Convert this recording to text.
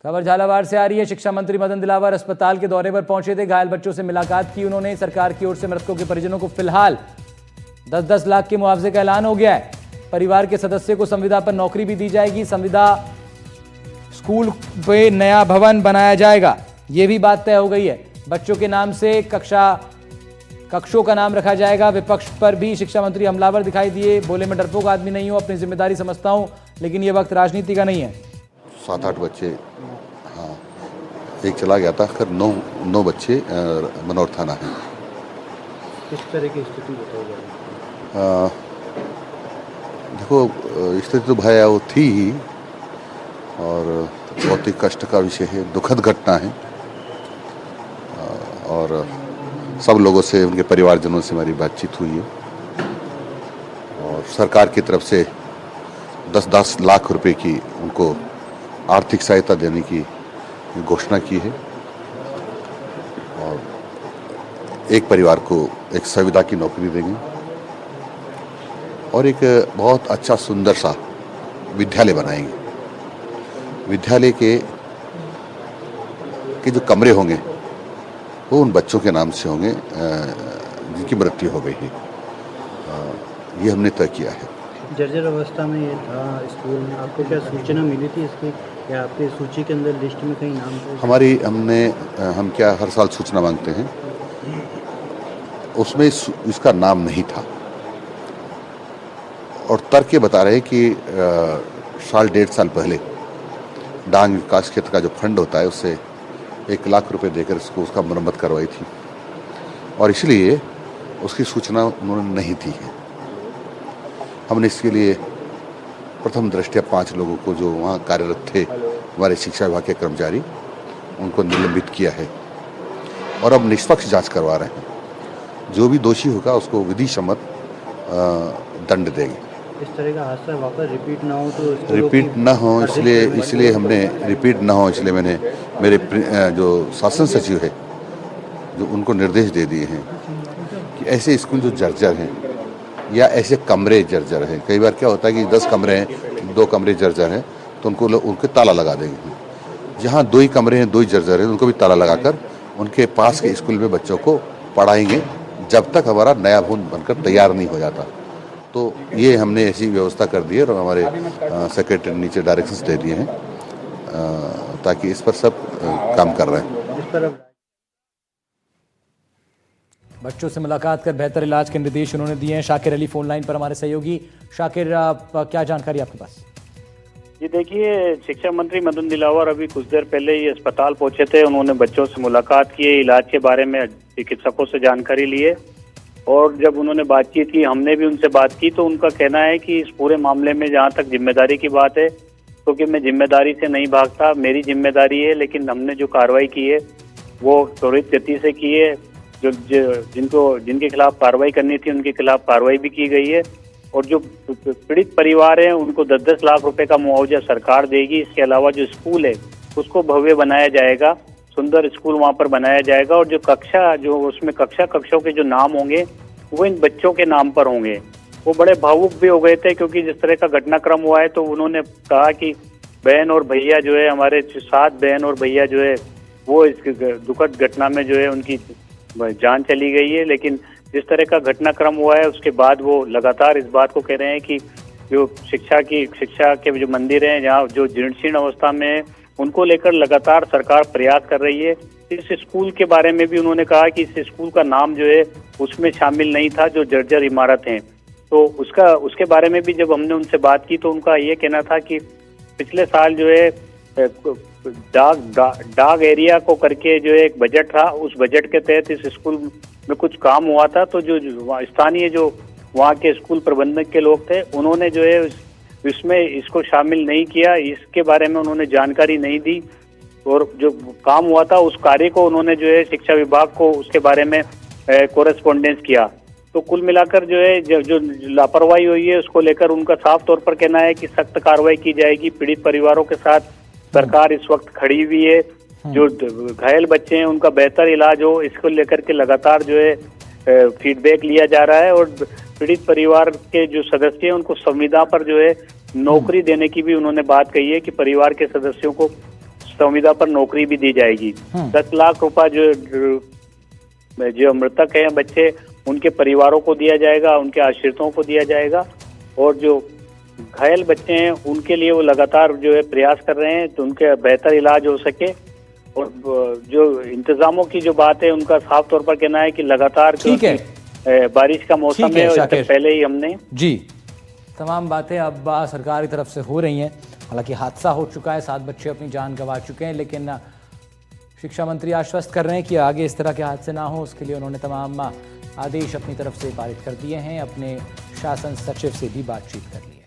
खबर झालावाड़ से आ रही है। शिक्षा मंत्री मदन दिलावर अस्पताल के दौरे पर पहुंचे थे। घायल बच्चों से मुलाकात की उन्होंने। सरकार की ओर से मृतकों के परिजनों को फिलहाल 10-10 लाख के मुआवजे का ऐलान हो गया है। परिवार के सदस्य को संविदा पर नौकरी भी दी जाएगी। संविदा स्कूल पे नया भवन बनाया जाएगा, ये भी बात तय हो गई है। बच्चों के नाम से कक्षों का नाम रखा जाएगा। विपक्ष पर भी शिक्षा मंत्री हमलावर दिखाई दिए। बोले, मैं डरपोक आदमी नहीं हूं, अपनी जिम्मेदारी समझता हूं, लेकिन यह वक्त राजनीति का नहीं है। 7-8 बच्चे, हाँ, एक चला गया था, फिर 9 बच्चे मनोर थाना है। किस तरह की स्थिति बताई? देखो, स्थिति तो भया वो थी ही, और बहुत ही कष्ट का विषय है, दुखद घटना है। और सब लोगों से, उनके परिवारजनों से हमारी बातचीत हुई है, और सरकार की तरफ से 10-10 लाख रुपए की उनको आर्थिक सहायता देने की घोषणा की है, और एक परिवार को एक संविदा की नौकरी देंगे, और एक बहुत अच्छा सुंदर सा विद्यालय बनाएंगे। विद्यालय के जो कमरे होंगे वो उन बच्चों के नाम से होंगे जिनकी मृत्यु हो गई है। ये हमने तय किया है। जर्जर अवस्था में ये था स्कूल, आपको क्या सूचना मिली थी इसकी, या आपकी सूची के अंदर लिस्ट में कहीं नाम था? हम क्या हर साल सूचना मांगते हैं, उसमें इसका नाम नहीं था, और तर्क ये बता रहे कि 1.5 साल पहले डांग विकास क्षेत्र का जो फंड होता है उससे 1 लाख रुपए देकर उसका मरम्मत करवाई थी, और इसलिए उसकी सूचना उन्होंने नहीं दी है। हमने इसके लिए प्रथम दृष्टया 5 लोगों को जो वहाँ कार्यरत थे, हमारे शिक्षा विभाग के कर्मचारी, उनको निलंबित किया है, और अब निष्पक्ष जांच करवा रहे हैं। जो भी दोषी होगा उसको विधि सम्मत दंड देंगे। इस तरह का हादसा वापस रिपीट ना हो, इसलिए मैंने मेरे जो शासन सचिव है, जो उनको निर्देश दे दिए हैं कि ऐसे स्कूल जो जर्जर हैं, या ऐसे कमरे जर्जर हैं, कई बार क्या होता है कि 10 कमरे हैं, 2 कमरे जर्जर हैं, तो उनके ताला लगा देंगे। जहाँ 2 ही कमरे हैं, 2 ही जर्जर हैं, उनको भी ताला लगाकर उनके पास के स्कूल में बच्चों को पढ़ाएंगे, जब तक हमारा नया भवन बनकर तैयार नहीं हो जाता। तो ये हमने ऐसी व्यवस्था कर दी है, और हमारे सेक्रेटरी नीचे डायरेक्शंस दे दिए हैं, ताकि इस पर सब काम कर रहे हैं। बच्चों से मुलाकात कर बेहतर इलाज के निर्देश उन्होंने दिए हैं। शाकिर अली फोन लाइन पर हमारे सहयोगी। शाकिर, क्या जानकारी आपके पास? जी देखिए, शिक्षा मंत्री मदन दिलावर अभी कुछ देर पहले ही अस्पताल पहुंचे थे। उन्होंने बच्चों से मुलाकात की, इलाज के बारे में चिकित्सकों से जानकारी ली है, और जब उन्होंने बातचीत की, हमने भी उनसे बात की, तो उनका कहना है कि इस पूरे मामले में जहाँ तक जिम्मेदारी की बात है, क्योंकि मैं जिम्मेदारी से नहीं भागता, मेरी जिम्मेदारी है, लेकिन हमने जो कार्रवाई की है वो त्वरित गति से की है। जिनके खिलाफ कार्रवाई करनी थी उनके खिलाफ कार्रवाई भी की गई है, और जो पीड़ित परिवार हैं उनको 10-10 लाख रुपए का मुआवजा सरकार देगी। इसके अलावा जो स्कूल है उसको भव्य बनाया जाएगा, सुंदर स्कूल वहाँ पर बनाया जाएगा, और जो उसमें कक्षों के जो नाम होंगे वो इन बच्चों के नाम पर होंगे। वो बड़े भावुक भी हो गए थे, क्योंकि जिस तरह का घटनाक्रम हुआ है, तो उन्होंने कहा कि बहन और भैया जो है, हमारे 7 बहन और भैया जो है, वो इस दुखद घटना में जो है उनकी जान चली गई है। लेकिन जिस तरह का घटनाक्रम हुआ है उसके बाद वो लगातार इस बात को कह रहे हैं कि जो शिक्षा के जो मंदिर हैं, जहाँ जो जीर्ण अवस्था में है, उनको लेकर लगातार सरकार प्रयास कर रही है। इस स्कूल के बारे में भी उन्होंने कहा कि इस स्कूल का नाम जो है उसमें शामिल नहीं था, जो जर्जर इमारत हैं। तो उसके बारे में भी जब हमने उनसे बात की, तो उनका ये कहना था कि पिछले साल जो है डाग एरिया को करके जो एक बजट था, उस बजट के तहत इस स्कूल में कुछ काम हुआ था। तो जो स्थानीय जो वहाँ के स्कूल प्रबंधक के लोग थे, उन्होंने जो है इसमें इसको शामिल नहीं किया, इसके बारे में उन्होंने जानकारी नहीं दी, और जो काम हुआ था उस कार्य को उन्होंने जो है शिक्षा विभाग को उसके बारे में कोरेस्पोंडेंस किया। तो कुल मिलाकर जो है जो लापरवाही हुई है उसको लेकर उनका साफ तौर पर कहना है कि सख्त कार्रवाई की जाएगी। पीड़ित परिवारों के साथ सरकार इस वक्त खड़ी हुई है। जो घायल बच्चे हैं उनका बेहतर इलाज हो, इसको लेकर के लगातार जो है फीडबैक लिया जा रहा है, और पीड़ित परिवार के जो सदस्य हैं उनको संविदा पर जो है नौकरी देने की भी उन्होंने बात कही है कि परिवार के सदस्यों को संविदा पर नौकरी भी दी जाएगी। 10 लाख रुपया जो मृतक हैं बच्चे, उनके परिवारों को दिया जाएगा, उनके आश्रितों को दिया जाएगा। और जो घायल बच्चे हैं उनके लिए वो लगातार जो है प्रयास कर रहे हैं तो उनके बेहतर इलाज हो सके। और जो इंतजामों की जो बात है, उनका साफ तौर पर कहना है कि लगातार ठीक है, बारिश का मौसम है, और इससे पहले ही हमने जी तमाम बातें अब सरकार की तरफ से हो रही हैं। हालांकि हादसा हो चुका है, 7 बच्चे अपनी जान गंवा चुके हैं, लेकिन शिक्षा मंत्री आश्वस्त कर रहे हैं कि आगे इस तरह के हादसे ना हो, उसके लिए उन्होंने तमाम आदेश अपनी तरफ से पारित कर दिए हैं। अपने शासन सचिव से भी बातचीत कर ली।